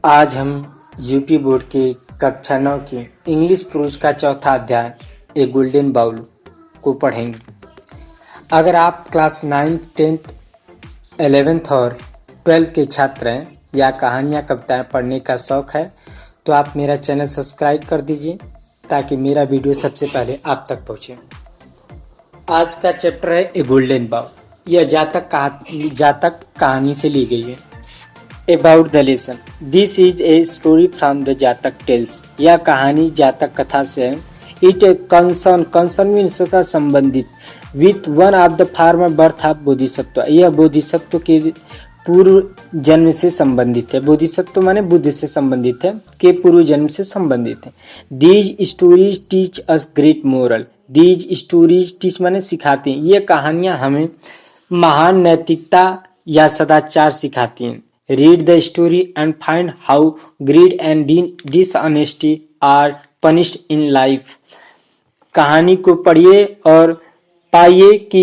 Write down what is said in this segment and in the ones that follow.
आज हम UP board के कक्षा 9 की इंग्लिश प्रोज का चौथा अध्याय ए गोल्डन बाउल को पढ़ेंगे। अगर आप क्लास 9th, 10th, 11th और 12th के छात्र हैं या कहानियाँ कविताएं पढ़ने का शौक़ है तो आप मेरा चैनल सब्सक्राइब कर दीजिए ताकि मेरा वीडियो सबसे पहले आप तक पहुँचे। आज का चैप्टर है ए गोल्डन बाउल। यह जातक कहानी से ली गई है। About the lesson. This is a story from the जातक टेल्स। यह कहानी जातक कथा से है। It concern means होता संबंधित with one of the former birth of Bodhisattva. यह बोधिसत्व के पूर्व जन्म से संबंधित है। बोधिसत्व माने बुद्ध से संबंधित है, के पूर्व जन्म से संबंधित है। These stories teach us great moral. These stories teach माने सिखाती हैं। ये कहानियाँ हमें महान नैतिकता या सदाचार सिखाती हैं। Read the story and find how greed and dishonesty are punished in life. कहानी को पढ़िए और पाइए कि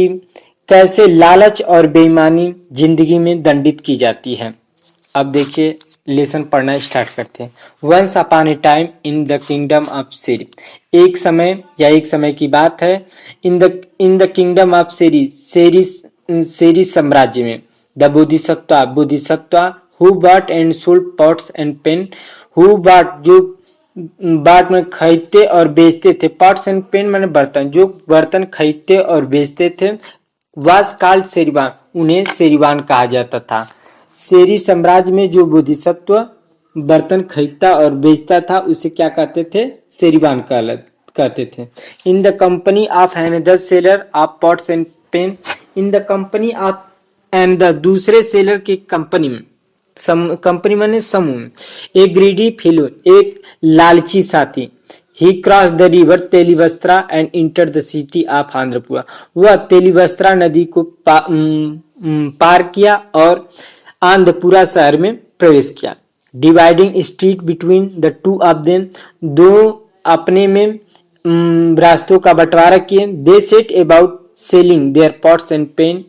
कैसे लालच और बेईमानी जिंदगी में दंडित की जाती है। अब देखिए लेसन पढ़ना स्टार्ट करते हैं। Once upon a time in the kingdom of Seri. एक समय की बात है। In the kingdom of Seri, सेरी साम्राज्य में। The Bodhisattva who bought and sold pots and pen. Who bought जो बाट में खरीदते और बेचते थे। pots and pen माने बर्तन, जो बर्तन खरीदते और बेचते थे। was called सेरीवान, उन्हें सेरीवान कहा जाता था। सेरी साम्राज्य में जो बोधिसत्व बर्तन खरीदता और बेचता था उसे क्या कहते थे? सेरीवान कहते थे। In the company of another seller of pots and pen. In the company of and the दूसरे सेलर की कंपनी में, कंपनी माने समूह। एक ग्रीडी फेलो, एक लालची साथी। He cross the river Telivastra and enter the city of Andhrapura. वह तेलिवस्त्रा नदी को पार किया और आंध्रपुरा शहर में प्रवेश किया। Dividing street between the two of them, दो अपने में रास्तों का बंटवारा किए। They set about selling their pots and pan.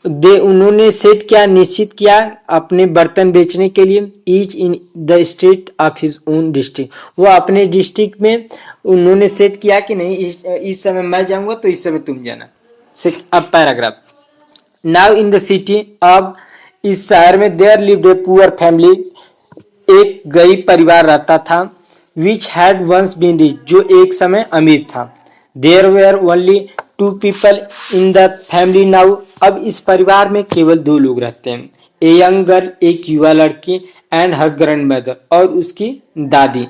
उन्होंने सेट किया, निश्चित किया अपने बर्तन बेचने के लिए। Each in the state of his own district, वो अपने डिस्ट्रिक्ट में उन्होंने सेट किया कि नहीं इस समय मैं जाऊंगा तो इस समय तुम जाना। अब paragraph. Now in the city, अब इस शहर में there lived a poor family, एक गरीब परिवार रहता था। Which had once been rich, जो एक समय अमीर था। There were only two people in the family now, अब इस परिवार में केवल दो लोग रहते हैं। ए यंग गर्ल, एक युवा लड़की, एंड हर ग्रैंड मदर, और उसकी दादी।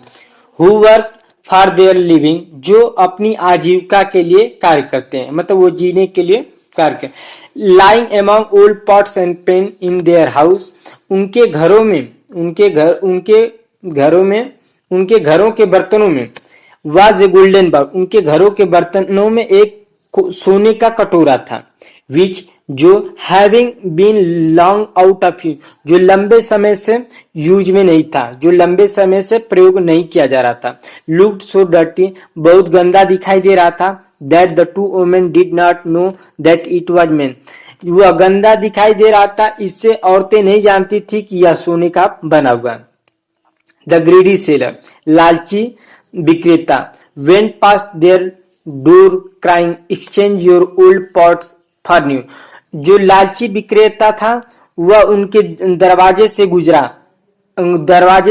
Who work for their living, जो अपनी आजीविका के लिए कार्य करते हैं, मतलब वो जीने के लिए कार्य करते। Lying among old pots and pain in their house, उनके घरों के बर्तनों में। वाज ए गोल्डन बाउल, उनके घरों के बर्तनों में एक सोने का कटोरा था। विच, जो having been long out of use, जो लंबे समय से यूज में नहीं था, जो लंबे समय से प्रयोग नहीं किया जा रहा था। लुक्ड सो डर्टी, बहुत गंदा दिखाई दे रहा था। That the two women did not know that it was main, वह गंदा दिखाई दे रहा था, इससे औरतें नहीं जानती थी कि यह सोने का बना हुआ। द ग्रीडी सेलर, लालची विक्रेता। Went past their door crying exchange your old pots for new, जो लालची विक्रेता था वह उनके दरवाजे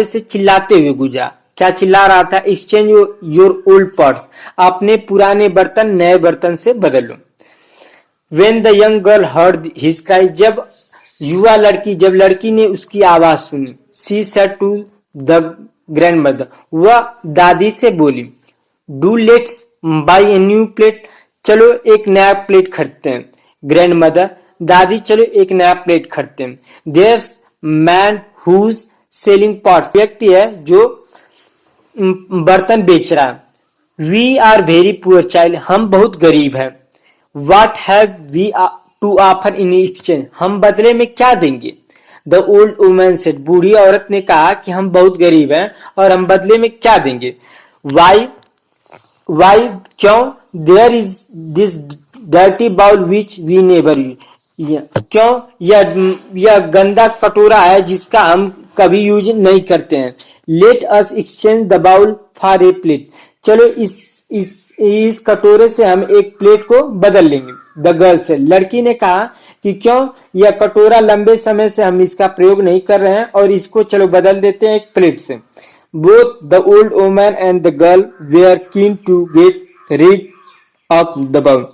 से चिल्लाते हुए गुजरा। क्या चिल्ला रहा था? एक्सचेंज योर ओल्ड पॉट्स, अपने पुराने बर्तन नए बर्तन से बदल लो। When the young girl heard his cry, जब लड़की ने उसकी आवाज सुनी। She said to the grandmother, वह दादी से बोली। Do let's buy a new plate, चलो एक नया प्लेट खरीदते हैं। ग्रैंडमदर, दादी, चलो एक नया प्लेट खरीदते हैं। There's man who's selling pots, व्यक्ति है जो बर्तन बेच रहा है। We are very poor child, हम बहुत गरीब हैं। What have we to offer in exchange, हम बदले में क्या देंगे? The old woman said, बूढ़ी औरत ने कहा कि हम बहुत गरीब हैं और हम बदले में क्या देंगे? Why, क्यों? There is this dirty bowl which we never use, क्यों? यह गंदा कटोरा है जिसका हम कभी यूज नहीं करते हैं। Let us exchange the bowl for a plate, चलो इस कटोरे से हम एक प्लेट को बदल लेंगे। द गर्ल से, लड़की ने कहा कि क्यों, यह कटोरा लंबे समय से हम इसका प्रयोग नहीं कर रहे हैं और इसको चलो बदल देते हैं एक प्लेट से। Both the old woman and the girl were keen to get rid of the bowl.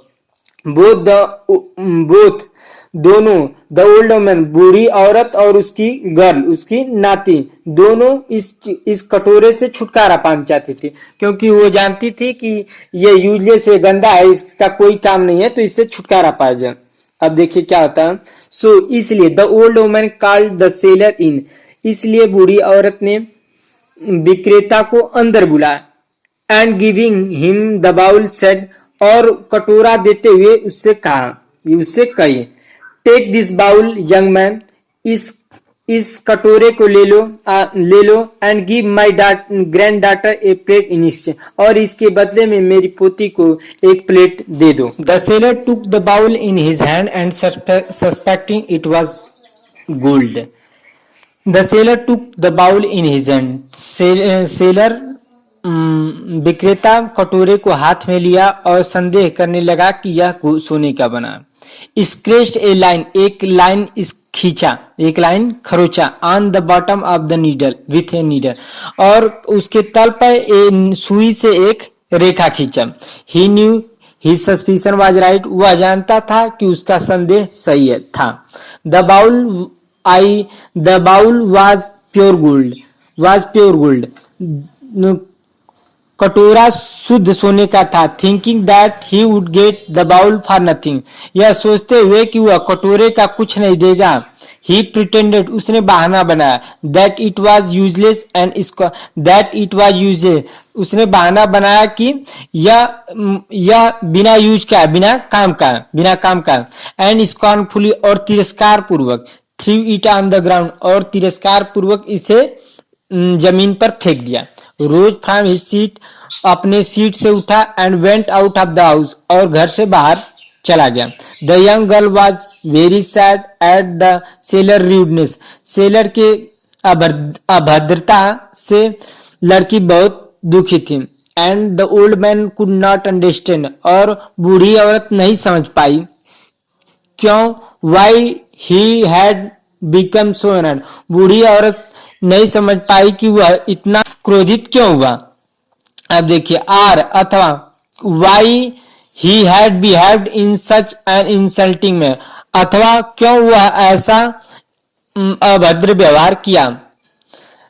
Both दोनों, द ओल्ड वुमन बूढ़ी औरत और उसकी गर्ल उसकी नाती, दोनों इस कटोरे से छुटकारा पाना चाहती थी, क्योंकि वो जानती थी कि ये यूजलेस है, गंदा है, इसका कोई काम नहीं है, तो इससे छुटकारा पाया जाए। अब देखिए क्या होता है। सो इसलिए the old woman called the seller in, इसलिए बूढ़ी औरत ने विक्रेता को अंदर बुलाया। And giving him the bowl said, और कटोरा देते हुए उससे कही take this bowl young man, इस कटोरे को ले लो and give my granddaughter a plate in exchange, और इसके बदले में मेरी पोती को एक प्लेट दे दो। The seller took the bowl in his hand and suspecting it was gold. The seller took the bowl in his hand, seller विक्रेता कटोरे को हाथ में लिया और संदेह करने लगा कि यह सोने का बना। स्क्रेच्ड ए लाइन, एक लाइन खरोचा on the bottom of the needle with a needle, और उसके तल पर सुई से एक रेखा खींचा। He knew his suspicion was right, वह जानता था कि उसका संदेह सही था। The bowl was pure gold, कटोरा शुद्ध सोने का था। Thinking that he would get the bowl for nothing, यह सोचते हुए कि वह कटोरे का कुछ नहीं देगा। ही प्रिटेंडेड, उसने बहाना बनाया। दैट इट वाज यूजलेस उसने बहाना बनाया कि यह बिना यूज का, बिना काम का। एंड स्कॉर्नफुली, और तिरस्कार पूर्वक। Through it on the ground, और तिरस्कार पूर्वक इसे जमीन पर फेंक दिया। रोज फ्रॉम हिज सीट, अपने सीट से उठा। And went out of the house, और घर से बाहर चला गया। The young girl was very sad at the seller rudeness, seller के अभद्रता से लड़की बहुत दुखी थी। And the old man could not understand, और बूढ़ी औरत नहीं समझ पाई क्यों, why he had become so एनर्ड, बूढ़ी औरत नहीं समझ पाई कि वह इतना क्रोधित क्यों हुआ। अब देखिए आर अथवा why he had behaved in such an insulting में, अथवा क्यों वह ऐसा अभद्र व्यवहार किया।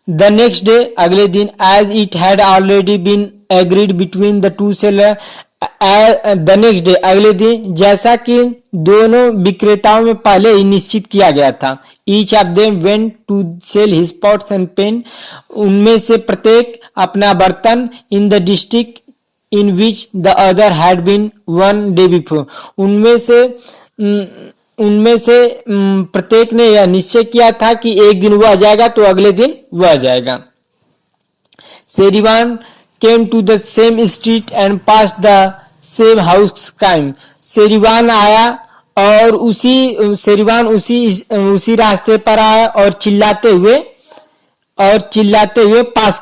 द नेक्स्ट डे, अगले दिन, as it had already been agreed between the two seller, the next day, अगले दिन, जैसा कि दोनों विक्रेताओं में पहले ही निश्चित किया गया था। Each of them went to sell his pots and pan, उनमें से प्रत्येक अपना बर्तन in the district in which the other had been one day before, उनमें से प्रत्येक ने यह निश्चय किया था कि एक दिन वह जाएगा तो अगले दिन वह जाएगा। शेरीवान came to the same street and passed the same house crime, शेरीवान आया और उसी रास्ते पर आया और चिल्लाते हुए पास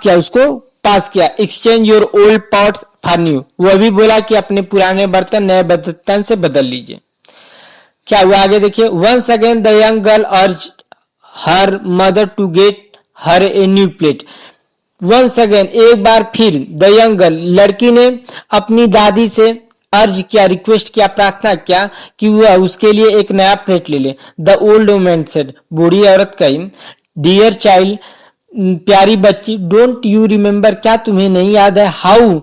किया। Exchange your old pots for new, वह भी बोला कि अपने पुराने बर्तन नए बर्तन से बदल लीजिए। क्या हुआ आगे देखिए। Once again the young girl urged her mother to get her a new plate, once again, एक बार फिर, द यंग गर्ल, लड़की ने अपनी दादी से अर्ज किया, रिक्वेस्ट किया, प्रार्थना किया कि वह उसके लिए एक नया प्लेट ले ले। द ओल्ड वुमन सेड, बूढ़ी औरत कही, डियर चाइल्ड, प्यारी बच्ची, डोंट यू रिमेम्बर, क्या तुम्हें नहीं याद है, how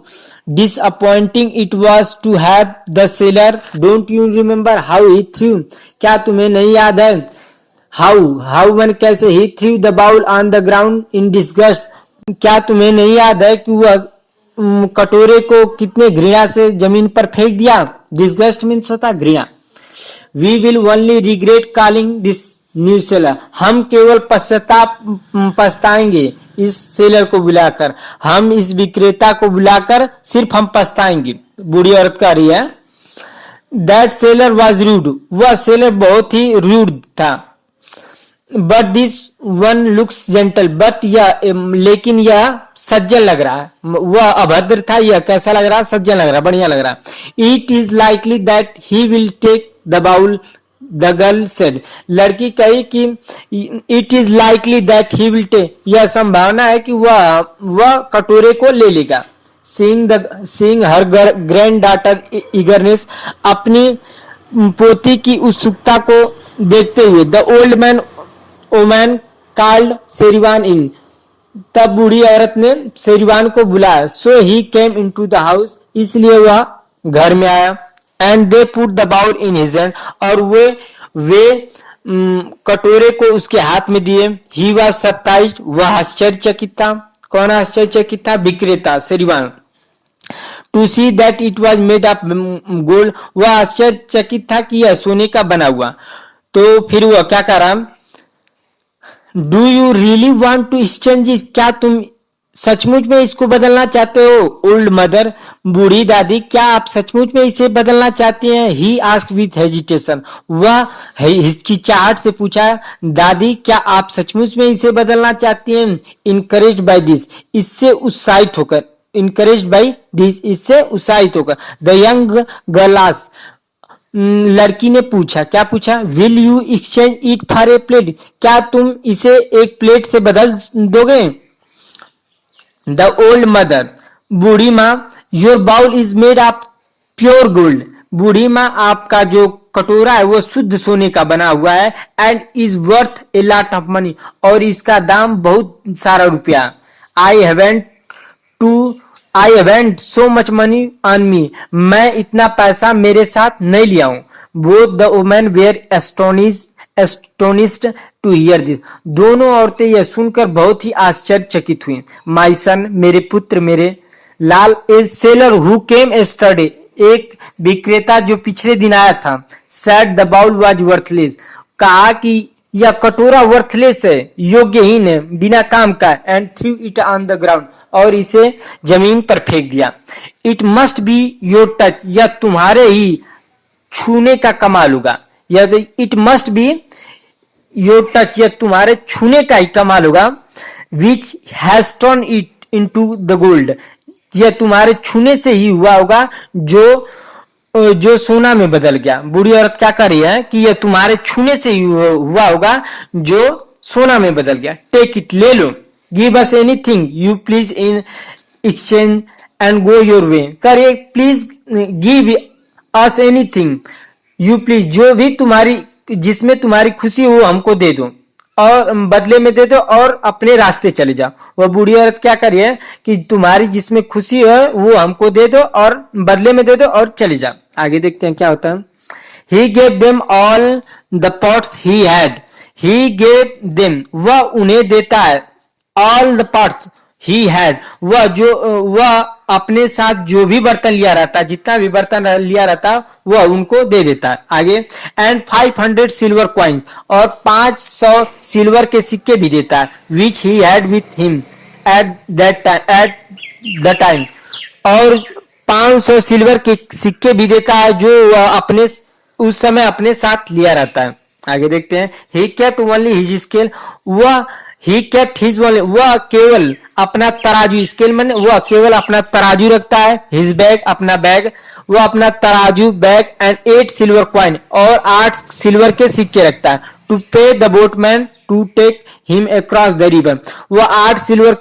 disappointing it was to have the seller, don't you remember how he threw, क्या तुम्हें नहीं याद है, हाउ मैंने कैसे, he threw the bowl on the ground in disgust, क्या तुम्हें नहीं याद है कि वह कटोरे को कितने घृणा से जमीन पर फेंक दिया। डिस्गस्ट मीन्स होता घृणा। We will only regret calling this new seller, हम केवल पछताएंगे इस सेलर को बुलाकर, हम इस विक्रेता को बुलाकर सिर्फ हम पछताएंगे। बूढ़ी औरत कह रही है। दैट सेलर वॉज रूड, वह सेलर बहुत ही रूड था। But this one looks gentle, but यह लेकिन यह सज्जन लग रहा है, वह अभद्र था, यह कैसा लग रहा है, सज्जन लग रहा है, बढ़िया लग रहा है। It is likely that he will take the bowl, the girl said, लड़की कही कि it is likely that he will take, यह संभावना है कि वह कटोरे को ले लेगा। Seeing her granddaughter eagerness, अपनी पोती की उत्सुकता को देखते हुए, the old man woman called Sherwan in, तब बूढ़ी औरत ने शेरवान को बुलाया। So he came into the house, इसलिए वह घर में आया। And they put the bowl in his hand, और वे कटोरे को उसके हाथ में दिए। ही वाज सरप्राइज्ड, वह आश्चर्यचकित था। कौन आश्चर्यचकित था? विक्रेता Sherwan. To see that it was made of gold, वह आश्चर्यचकित था कि यह सोने का बना हुआ। तो फिर वह क्या कह रहा? Do you really want to exchange, क्या तुम सचमुच में इसको बदलना चाहते हो? ओल्ड मदर, बूढ़ी दादी, क्या आप सचमुच में इसे बदलना चाहती हैं? ही आस्क्ड विथ हेजिटेशन, वह हिचकिचाहट से पूछा। दादी, क्या आप सचमुच में इसे बदलना चाहती हैं? इनकरेज्ड बाय दिस, इससे उत्साहित होकर, इनकरेज्ड बाय दिस, इससे उत्साहित होकर। द यंग गर्ल आस्क्ड, लड़की ने पूछा, क्या पूछा? Will you exchange it for a plate, क्या तुम इसे एक प्लेट से बदल दोगे? द ओल्ड मदर, बूढ़ी माँ, your bowl is made of pure gold, बूढ़ी माँ, आपका जो कटोरा है वो शुद्ध सोने का बना हुआ है। And is worth a lot of money, और इसका दाम बहुत सारा रुपया। I haven't so much money on me, मैं इतना पैसा मेरे साथ नहीं लिया हूं। Both the women were astonished to hear this, दोनों औरतें यह सुनकर बहुत ही आश्चर्यचकित हुई। माई सन, मेरे पुत्र, मेरे लाल, a seller who came yesterday, एक विक्रेता जो पिछले दिन आया था। Said the bowl was worthless, कहा कि यह कटोरा वर्थलेस है, योग्यहीन है, बिना काम का। And through it on the ground, और इसे जमीन पर फेंक दिया। It must be your touch, यह तुम्हारे ही छूने का कमाल होगा। यह it must be your touch, यह तुम्हारे छूने का ही कमाल होगा। Which has turn it into the gold, यह तुम्हारे छूने से ही हुआ होगा जो सोना में बदल गया। बूढ़ी औरत क्या कर रही है कि यह तुम्हारे छूने से ही हुआ होगा जो सोना में बदल गया। टेक इट, ले लो। Give us anything you please in exchange and go your way, करिए please, give us anything you please, जो भी तुम्हारी, जिसमें तुम्हारी खुशी हो हमको दे दो, और बदले में दे दो, और अपने रास्ते चले जाओ। वह बूढ़ी औरत क्या कर रही है कि तुम्हारी जिसमें खुशी है वो हमको दे दो, और बदले में दे दो, और चले जाओ। आगे देखते हैं क्या होता है। He gave them all the pots he had. He gave them, वह उन्हें देता है। All the pots he had, वह अपने साथ जो भी बर्तन लिया रहता, जितना भी बर्तन लिया रहता वह उनको दे देता है। आगे, एंड 500 सिल्वर कॉइन्स, और 500 सिल्वर के सिक्के भी देता है। Which he had with him at the time, और 500 सिल्वर के सिक्के भी देता है जो वह अपने उस समय अपने साथ लिया रहता है। आगे देखते हैं। He kept only his scale, वह केवल अपना तराजू, स्केल मैंने वह केवल अपना तराजू रखता है। हिज बैग, अपना बैग, वह अपना तराजू, बैग, एंड 8 सिल्वर कॉइन, और 8 सिल्वर के सिक्के रखता है। To pay the boatman to take him across the river, वह 8 सिल्वर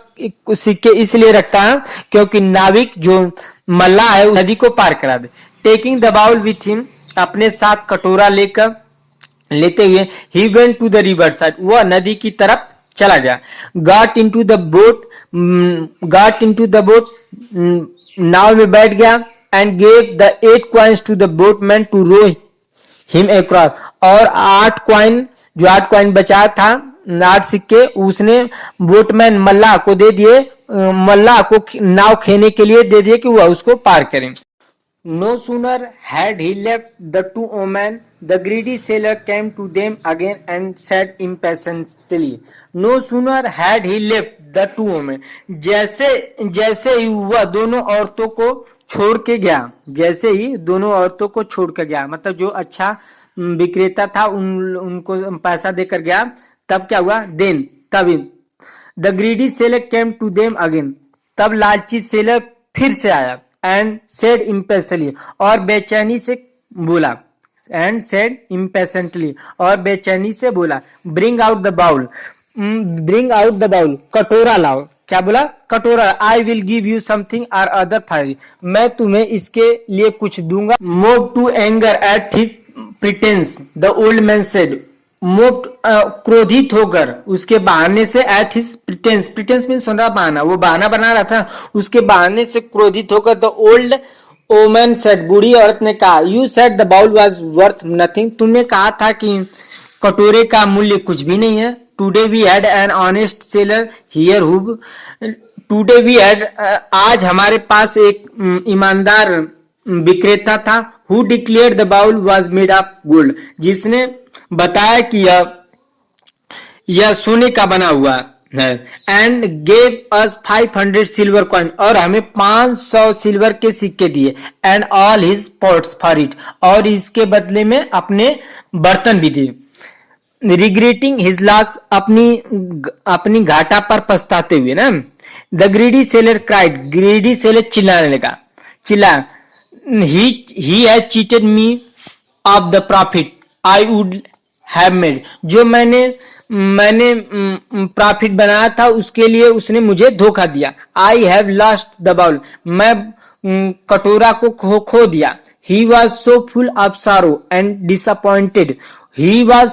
सिक्के इसलिए रखता है क्योंकि नाविक जो मल्ला है नदी को पार करा दे। Taking the bowl with him, अपने साथ कटोरा लेते हुए, he went to the river side, वह नदी की तरफ चला गया। गॉट इनटू द बोट, नाव में बैठ गया। And gave the 8 coins to the boatman to row him across, और 8 कॉइन बचा था, 8 सिक्के उसने बोटमैन मल्लाह को दे दिए, मल्लाह को नाव खेने के लिए दे दिए कि वह उसको पार करें। No sooner had he left the 2 omen, the greedy sailor came to them again and said impatiently, No sooner had he left the 2 omen, जैसे ही वह दोनों औरतों को छोड़ के गया, जैसे ही दोनों औरतों को छोड़ कर गया, मतलब जो अच्छा विक्रेता था उनको पैसा देकर गया, तब क्या हुआ, देन तभी the greedy seller came to them again, तब लालची सेलर फिर से आया, एंड सेड इम्पेशली, और बेचैनी से बोला, एंड सेड इम्पेशेंटली, और बेचैनी से बोला, bring out the bowl, bring out the bowl, कटोरा लाओ, क्या बोला, कटोरा, I will give you something or other fire, मैं तुम्हें इसके लिए कुछ दूंगा। Move to anger at his pretence, the old man said, move क्रोधित होकर उसके बहाने से, at his pretence, pretence means बहाना, वो बहाना बना रहा था, उसके बहाने से क्रोधित होकर द ओल्ड ओमन सेड, बूढ़ी औरत ने कहा, you said the bowl was worth nothing, तुमने कहा था कि कटोरे का मूल्य कुछ भी नहीं है। Today we had an honest seller here who, today we had, आज हमारे पास एक ईमानदार विक्रेता था, who declared the bowl was made of gold, जिसने बताया कि यह सोने का बना हुआ है, and gave us 500 silver coin, और हमें 500 सिल्वर के सिक्के दिए, and all his pots for it, और इसके बदले में अपने बर्तन भी दिए। रिग्रेटिंग हिज लॉस, अपनी घाटा पर पछताते हुए ना, the greedy seller cried, greedy seller चिल्लाने लगा, he has cheated me of the profit I would have made, जो मैंने प्रॉफिट बनाया था उसके लिए उसने मुझे धोखा दिया। I have lost the bowl, मैं कटोरा को खो दिया। He was so full of sorrow and disappointed, he was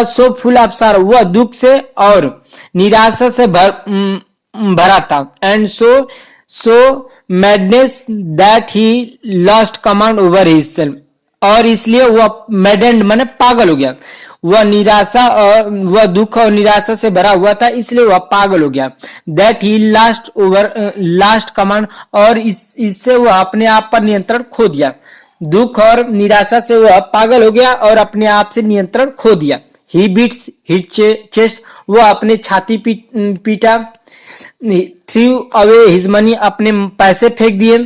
so full of sorrow, वह दुख से और निराशा से भरा था, and so madness that he lost command over himself, और इसलिए वह मैडेंड माने पागल हो गया, वह निराशा और वह दुख और निराशा से भरा हुआ था, इसलिए वह पागल हो गया। दैट ही लास्ट कमांड, और इससे वह अपने आप पर नियंत्रण खो दिया। दुख और निराशा से वह पागल हो गया और अपने आप से नियंत्रण खो दिया। ही बीट्स हिज चेस्ट, वह अपने छाती पीटा। थ्रू अवे हिज मनी, अपने पैसे फेंक दिए।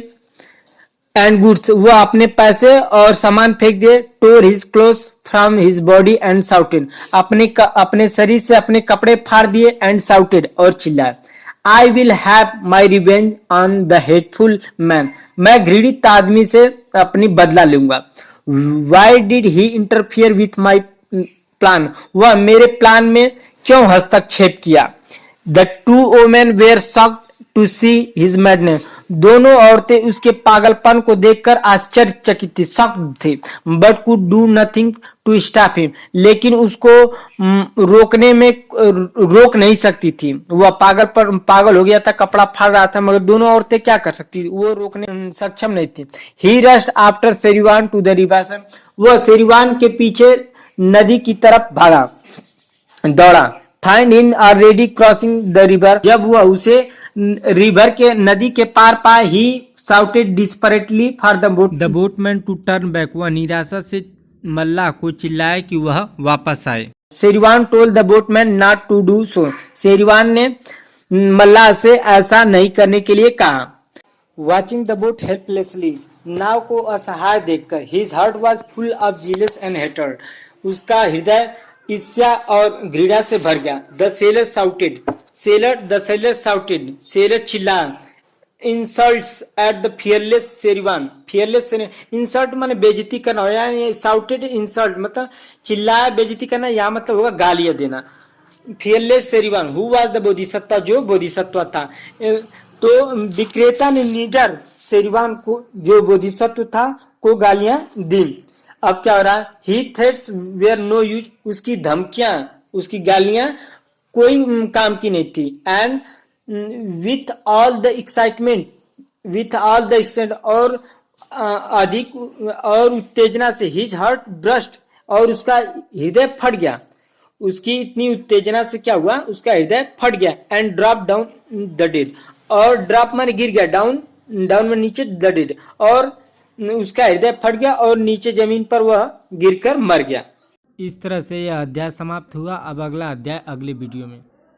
एंड गुड्स, वह अपने पैसे और सामान फेंक दिए। Tore his clothes from his body and shouted, अपने शरीर से अपने कपड़े फाड़ दिए। एंड साउटेड, और चिल्लाया, I will have my revenge on the hateful man, मैं घृणित आदमी से अपनी बदला लूंगा। Why did he interfere with my plan, वह मेरे प्लान में क्यों हस्तक्षेप किया। The two women were shocked to see his madness, दोनों औरतें उसके पागलपन को देखकर आश्चर्यचकित थी, शॉक्ड थी। But could do nothing to stop him, लेकिन उसको रोकने में रोक नहीं सकती थी। वह पागल हो गया था, कपड़ा फाड़ रहा था, मगर दोनों औरतें क्या कर सकती थी, वो रोकने सक्षम नहीं थी। He rushed after Serivan to the river, वह सेरिवान के पीछे नदी की तरफ भागा, दौड़ा। Finding already crossing the river, जब वह उसे रिवर के नदी के पार पाए, he shouted desperately for the boatman to turn back, वह निराशा से मल्लाह को चिल्लाया कि वह वापस आए। Sherwan told the boatman not to do so, Sherwan ने मल्लाह से ऐसा नहीं करने के लिए कहा। वॉचिंग द बोट हेल्पलेसली, नाव को असहाय देखकर, his heart was full of jealous and hatred, उसका हृदय ईर्ष्या और घृणा से भर गया। द सेलर साउटेड, सेलर चिल्ला, insults at the fearless Sherwan, fearless insult माने बेइज्जती करना, यानी साउटेड इंसल्ट मतलब चिल्लाया, बेइज्जती करना, यहाँ मतलब होगा गालियां देना। Fearless Sherwan who was the Bodhisattva, जो बोधिसत्व था। तो विक्रेता ने निडर शेरवान को, जो बोधिसत्व था, को गालियां दी। अब क्या हो रहा है, ही थ्रेट्स वेयर नो यूज, उसकी धमकियां, उसकी गालियां कोई काम की नहीं थी। And with all the excitement, और अधिक और उत्तेजना से, हिज हार्ट ब्रस्ट, और उसका हृदय फट गया। उसकी इतनी उत्तेजना से क्या हुआ, उसका हृदय फट गया। And drop down the dead, और ड्रॉप माने गिर गया, डाउन में नीचे, द डेड, और उसका हृदय फट गया और नीचे जमीन पर वह गिरकर मर गया। इस तरह से यह अध्याय समाप्त हुआ। अब अगला अध्याय अगले वीडियो में।